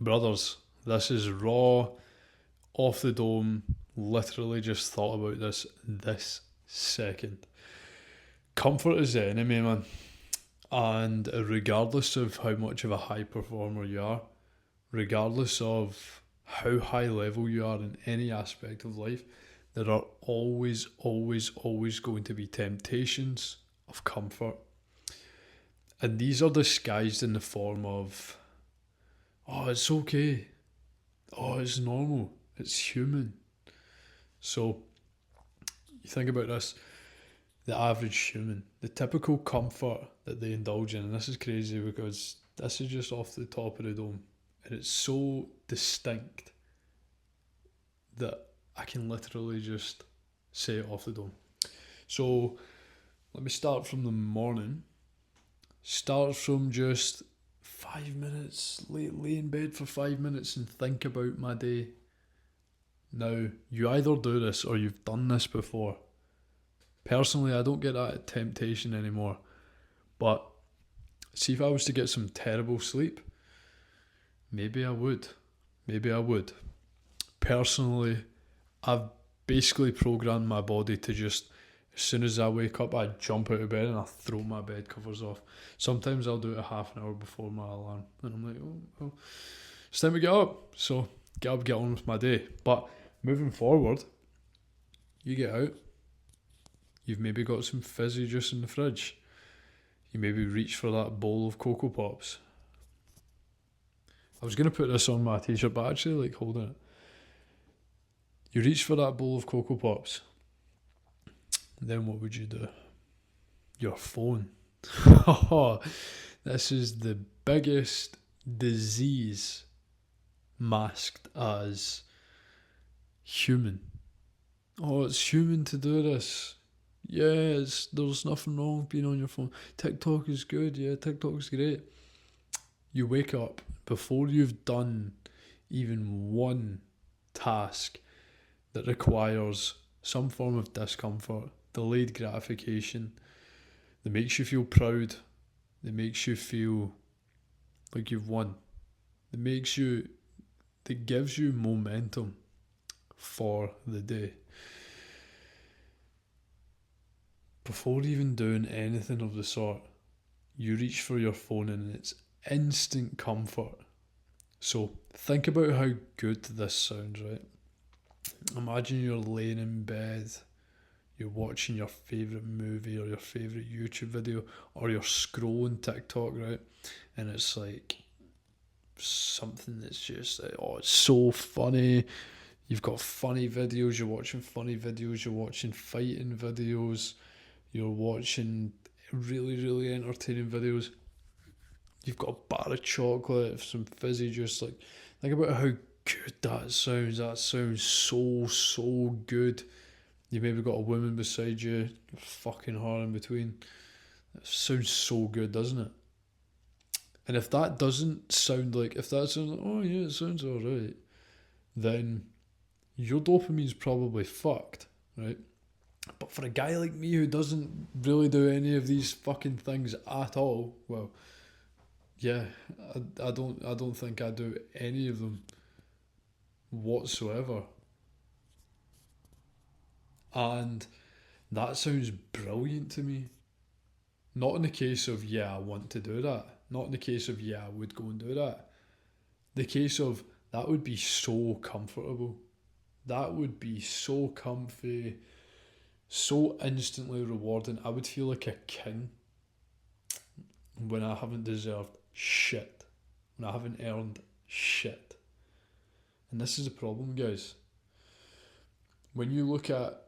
Brothers, this is raw, off the dome, literally just thought about this second. Comfort is the enemy, man. And regardless of how much of a high performer you are, regardless of how high level you are in any aspect of life, there are always going to be temptations of comfort. And these are disguised in the form of, oh, it's okay. Oh, it's normal. It's human. So, you think about this, the average human, the typical comfort that they indulge in, and this is crazy because this is just off the top of the dome, and it's so distinct that I can literally just say it off the dome. So, let me start from the morning. Start from just 5 minutes, lay in bed for 5 minutes and think about my day. Now, you either do this or you've done this before. Personally, I don't get that temptation anymore. But see, if I was to get some terrible sleep, maybe I would. Personally, I've basically programmed my body to just, as soon as I wake up, I jump out of bed and I throw my bed covers off. Sometimes I'll do it a half an hour before my alarm. And I'm like, oh, it's time to get up. So get up, get on with my day. But moving forward, you get out. You've maybe got some fizzy juice in the fridge. You maybe reach for that bowl of Cocoa Pops. I was going to put this on my t-shirt, but I actually like holding it. You reach for that bowl of Cocoa Pops. Then what would you do? Your phone. This is the biggest disease masked as human. Oh, it's human to do this. Yeah, there's nothing wrong with being on your phone. TikTok is good, yeah, TikTok's great. You wake up before you've done even one task that requires some form of discomfort, delayed gratification, that makes you feel proud, that makes you feel like you've won, that gives you momentum for the day. Before even doing anything of the sort, you reach for your phone and it's instant comfort. So think about how good this sounds, right? Imagine you're laying in bed, you're watching your favourite movie or your favourite YouTube video, or you're scrolling TikTok, right? And it's like something that's just like, oh, it's so funny. You've got funny videos, you're watching funny videos, you're watching fighting videos, you're watching really entertaining videos. You've got a bar of chocolate, some fizzy juice. Like, think about how good that sounds. That sounds so good. You maybe got a woman beside you, fucking her in between. That sounds so good, doesn't it? And if that sounds like, oh yeah, it sounds alright, then your dopamine's probably fucked, right? But for a guy like me who doesn't really do any of these fucking things at all, well, yeah, I don't think I do any of them whatsoever. And that sounds brilliant to me. Not in the case of, yeah, I want to do that. Not in the case of, yeah, I would go and do that. The case of, that would be so comfortable. That would be so comfy, so instantly rewarding. I would feel like a king when I haven't deserved shit. When I haven't earned shit. And this is the problem, guys. When you look at,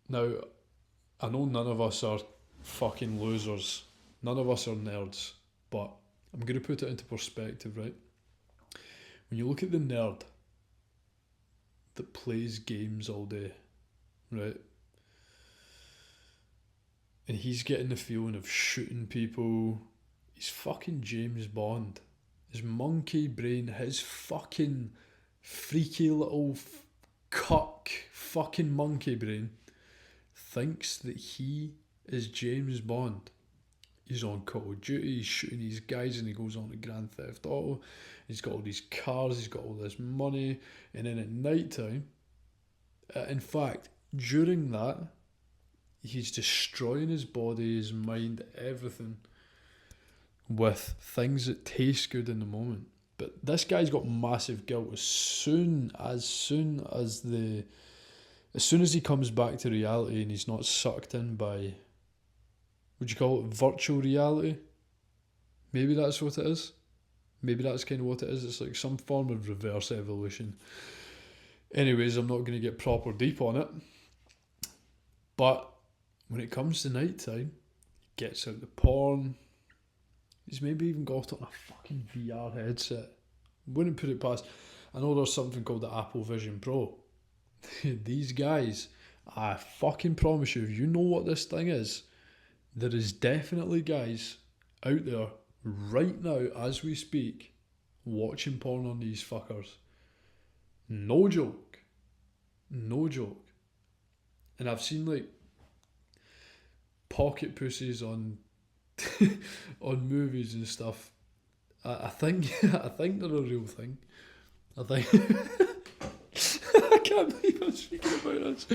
now, I know none of us are fucking losers. None of us are nerds. But I'm going to put it into perspective, right? When you look at the nerd that plays games all day, right? And he's getting the feeling of shooting people. He's fucking James Bond. His monkey brain, his fucking freaky little cuck fucking monkey brain thinks that he is James Bond. He's on Call of Duty, he's shooting these guys, and he goes on to Grand Theft Auto, he's got all these cars, he's got all this money, and then at night time, in fact, during that, he's destroying his body, his mind, everything with things that taste good in the moment. But this guy's got massive guilt as soon as he comes back to reality and he's not sucked in by, would you call it virtual reality? Maybe that's what it is. Maybe that's kind of what it is. It's like some form of reverse evolution. Anyways, I'm not going to get proper deep on it. But when it comes to night time, he gets out the porn. He's maybe even got on a fucking VR headset. Wouldn't put it past. I know there's something called the Apple Vision Pro. These guys, I fucking promise you, if you know what this thing is, there is definitely guys out there right now as we speak watching porn on these fuckers. No joke. No joke. And I've seen like pocket pussies on on movies and stuff. I think I think they're a real thing. I think I can't believe I'm speaking about this.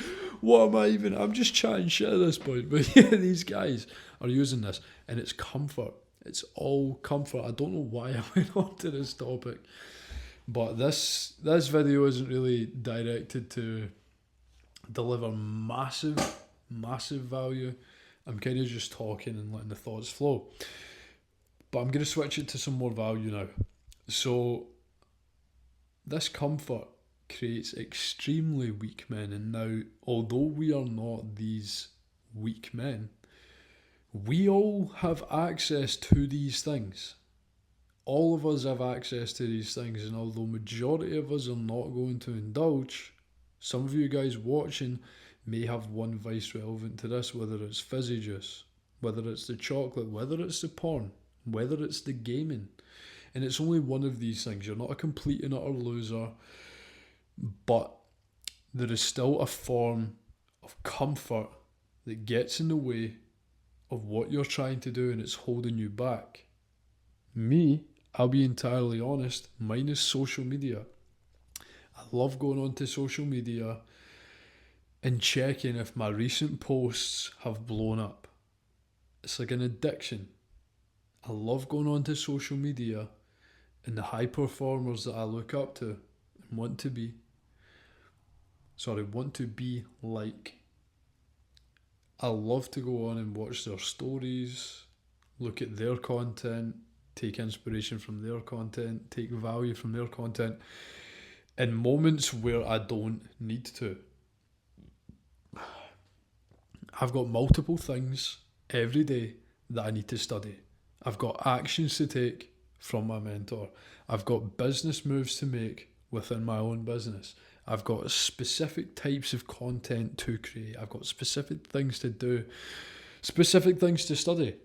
What am I even? I'm just chatting shit at this point. But yeah, these guys are using this, and it's comfort. It's all comfort. I don't know why I went on to this topic, but this video isn't really directed to deliver massive value. I'm kind of just talking and letting the thoughts flow. But I'm going to switch it to some more value now. So, this comfort creates extremely weak men. And now, although we are not these weak men, we all have access to these things. All of us have access to these things. And although majority of us are not going to indulge, some of you guys watching may have one vice relevant to this, whether it's fizzy juice, whether it's the chocolate, whether it's the porn, whether it's the gaming. And it's only one of these things. You're not a complete and utter loser, but there is still a form of comfort that gets in the way of what you're trying to do and it's holding you back. Me, I'll be entirely honest, mine is social media. I love going onto social media and checking if my recent posts have blown up. It's like an addiction. I love going onto social media and the high performers that I look up to and want to be like. I love to go on and watch their stories, look at their content, take inspiration from their content, take value from their content in moments where I don't need to. I've got multiple things every day that I need to study. I've got actions to take from my mentor. I've got business moves to make within my own business. I've got specific types of content to create. I've got specific things to do, specific things to study.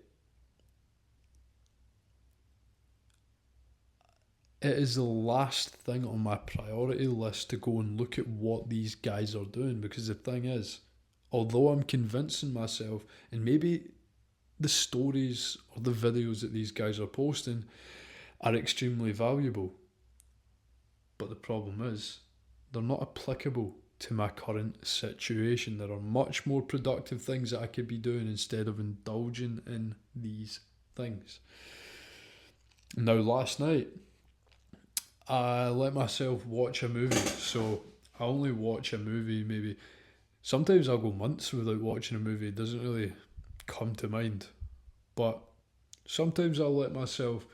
It is the last thing on my priority list to go and look at what these guys are doing, because the thing is, although I'm convincing myself, and maybe the stories or the videos that these guys are posting are extremely valuable, but the problem is, they're not applicable to my current situation. There are much more productive things that I could be doing instead of indulging in these things. Now, last night, I let myself watch a movie. So I only watch a movie maybe. Sometimes I'll go months without watching a movie. It doesn't really come to mind. But sometimes I'll let myself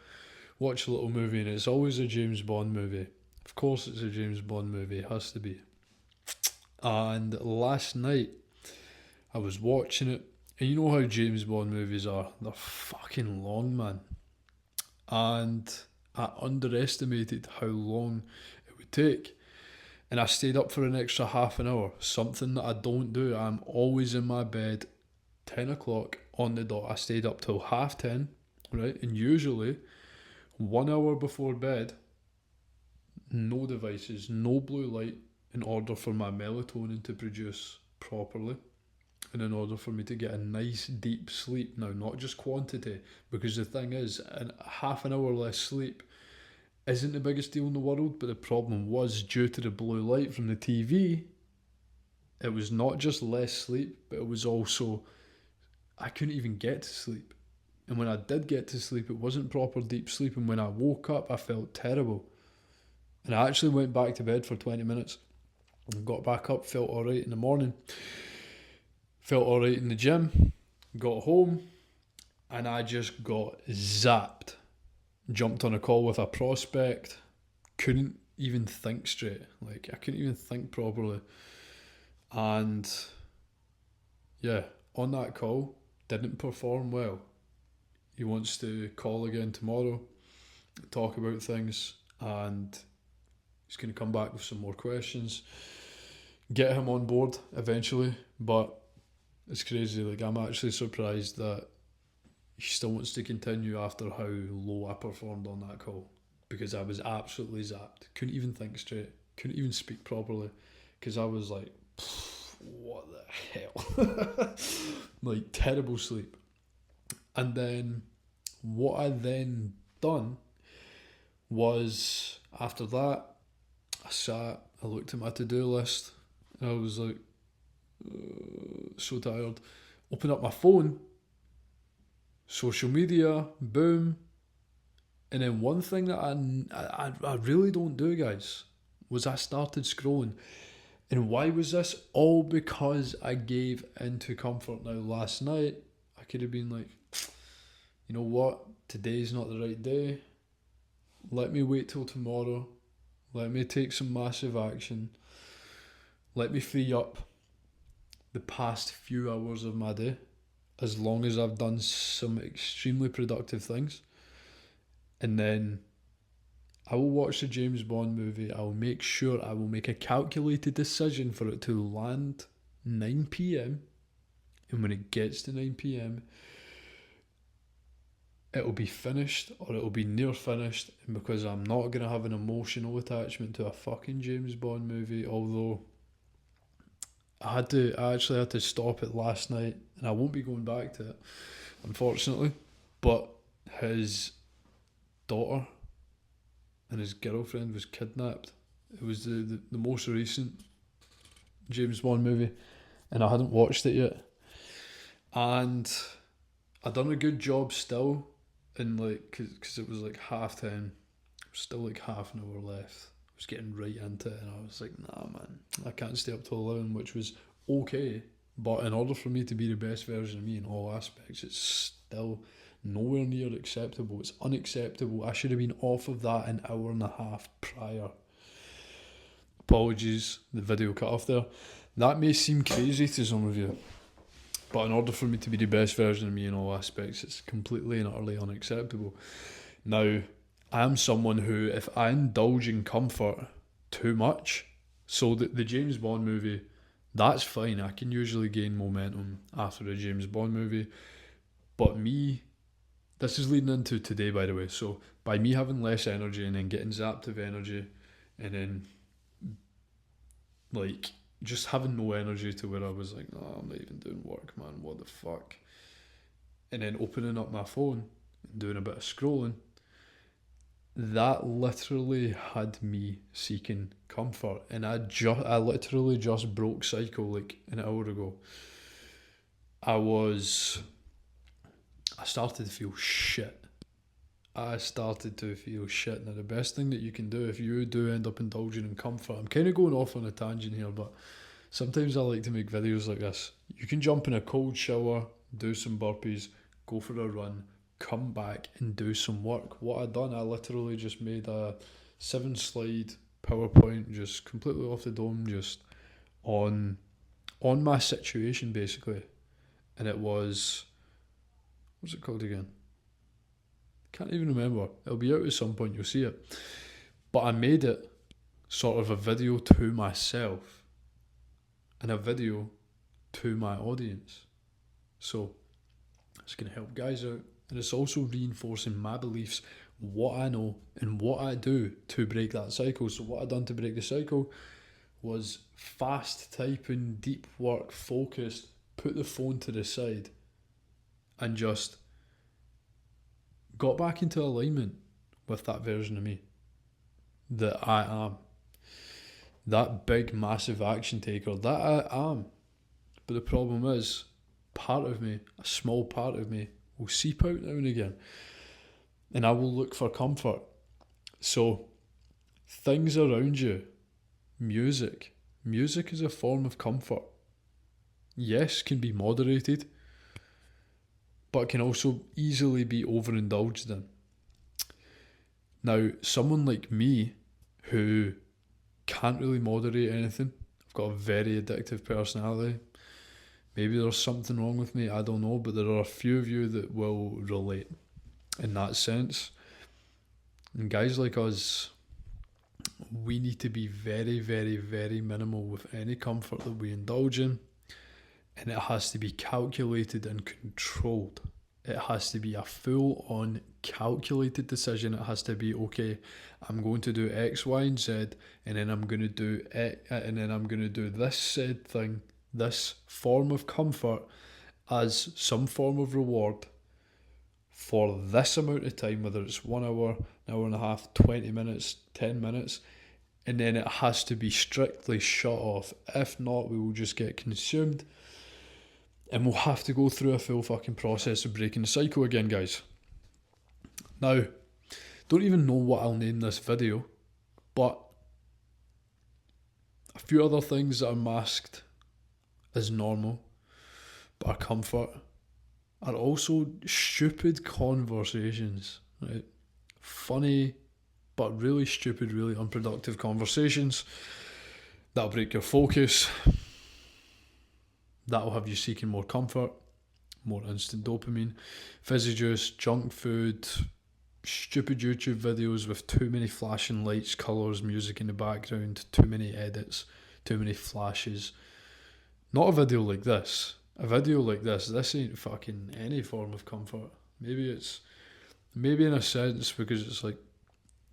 watch a little movie, and it's always a James Bond movie. Of course it's a James Bond movie, it has to be. And last night I was watching it, and you know how James Bond movies are, they're fucking long, man. And I underestimated how long it would take. And I stayed up for an extra half an hour, something that I don't do. I'm always in my bed, 10 o'clock on the dot. I stayed up till 10:30, right? And usually 1 hour before bed, no devices, no blue light, in order for my melatonin to produce properly and in order for me to get a nice deep sleep. Now, not just quantity, because the thing is, half an hour less sleep isn't the biggest deal in the world, but the problem was due to the blue light from the TV, it was not just less sleep, but it was also, I couldn't even get to sleep. And when I did get to sleep, it wasn't proper deep sleep. And when I woke up, I felt terrible. And I actually went back to bed for 20 minutes and got back up, felt alright in the morning, felt alright in the gym, got home, and I just got zapped. Jumped on a call with a prospect, couldn't even think straight. Like, I couldn't even think properly. And yeah, on that call, didn't perform well. He wants to call again tomorrow, talk about things, and he's going to come back with some more questions. Get him on board eventually, but it's crazy. Like, I'm actually surprised that he still wants to continue after how low I performed on that call, because I was absolutely zapped. Couldn't even think straight. Couldn't even speak properly, because I was like, what the hell? Like, terrible sleep. And then what I then done was, after that, I sat, I looked at my to-do list, and I was like, so tired. Opened up my phone, social media, boom. And then one thing that I really don't do, guys, was I started scrolling. And why was this? All because I gave into comfort. Now, last night, I could have been like, you know what, today's not the right day. Let me wait till tomorrow. Let me take some massive action. Let me free up the past few hours of my day, as long as I've done some extremely productive things. And then I will watch the James Bond movie. I will make sure, I will make a calculated decision for it to land 9 p.m. And when it gets to 9 p.m, it'll be finished, or it'll be near finished. And because I'm not going to have an emotional attachment to a fucking James Bond movie, although I actually had to stop it last night, and I won't be going back to it, unfortunately. But his daughter and his girlfriend was kidnapped. It was the most recent James Bond movie, and I hadn't watched it yet. And I done a good job still, in like, because it was like 10:30, still like half an hour left. I was getting right into it, and I was like, nah man, I can't stay up till 11, which was okay. But in order for me to be the best version of me in all aspects, it's still nowhere near acceptable. It's unacceptable. I should have been off of that an hour and a half prior. Apologies, the video cut off there. That may seem crazy to some of you, but in order for me to be the best version of me in all aspects, it's completely and utterly unacceptable. Now, I'm someone who, if I indulge in comfort too much, so the James Bond movie, that's fine. I can usually gain momentum after a James Bond movie. But me, this is leading into today, by the way. So by me having less energy and then getting zapped of energy, and then like just having no energy to where I was like, no, I'm not even doing work, man. What the fuck? And then opening up my phone and doing a bit of scrolling, that literally had me seeking comfort. And I literally just broke cycle like an hour ago. I started to feel shit. Now, the best thing that you can do if you do end up indulging in comfort, I'm kind of going off on a tangent here, but sometimes I like to make videos like this. You can jump in a cold shower, do some burpees, go for a run, come back and do some work. What I done, I literally just made a 7-slide PowerPoint, just completely off the dome, just on my situation basically. And it was, what's it called again? Can't even remember. It'll be out at some point, you'll see it. But I made it sort of a video to myself and a video to my audience. So it's going to help guys out, and it's also reinforcing my beliefs, what I know and what I do to break that cycle. So what I done to break the cycle was fast typing, deep work, focused, put the phone to the side and just got back into alignment with that version of me. that I am. That big, massive action taker that I am. But the problem is, part of me, a small part of me, will seep out now and again. And I will look for comfort. So, things around you, music is a form of comfort. Yes, can be moderated, but can also easily be overindulged in. Now, someone like me who can't really moderate anything, I've got a very addictive personality. Maybe there's something wrong with me, I don't know, but there are a few of you that will relate in that sense. And guys like us, we need to be very, very, very minimal with any comfort that we indulge in. And it has to be calculated and controlled. It has to be a full-on calculated decision. It has to be, okay, I'm going to do X, Y, and Z, and then I'm going to do it, and then I'm going to do this said thing, this form of comfort, as some form of reward for this amount of time, whether it's 1 hour, an hour and a half, 20 minutes, 10 minutes, and then it has to be strictly shut off. If not, we will just get consumed. And we'll have to go through a full fucking process of breaking the cycle again, guys. Now, don't even know what I'll name this video, but a few other things that are masked as normal, but are comfort, are also stupid conversations, right? Funny, but really stupid, really unproductive conversations that'll break your focus. That'll have you seeking more comfort, more instant dopamine, fizzy juice, junk food, stupid YouTube videos with too many flashing lights, colours, music in the background, too many edits, too many flashes. Not a video like this. A video like this ain't fucking any form of comfort. Maybe in a sense, because it's like,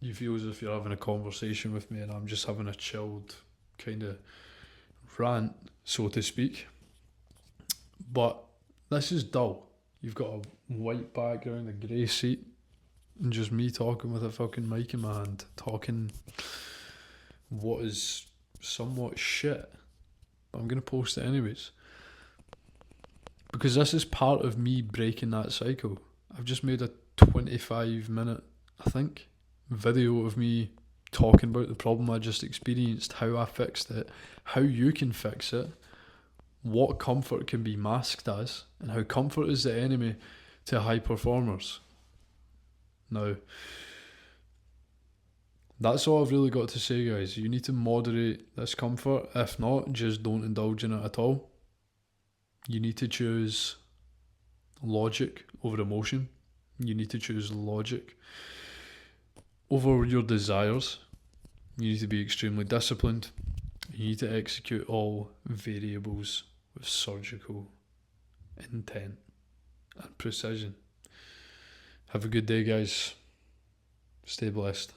you feel as if you're having a conversation with me and I'm just having a chilled kind of rant, so to speak. But this is dull. You've got a white background, a grey seat, and just me talking with a fucking mic in my hand, talking what is somewhat shit. But I'm going to post it anyways. Because this is part of me breaking that cycle. I've just made a 25-minute, I think, video of me talking about the problem I just experienced, how I fixed it, how you can fix it, what comfort can be masked as, and how comfort is the enemy to high performers. Now, that's all I've really got to say, guys. You need to moderate this comfort. If not, just don't indulge in it at all. You need to choose logic over emotion. You need to choose logic over your desires. You need to be extremely disciplined. You need to execute all variables with surgical intent and precision. Have a good day, guys. Stay blessed.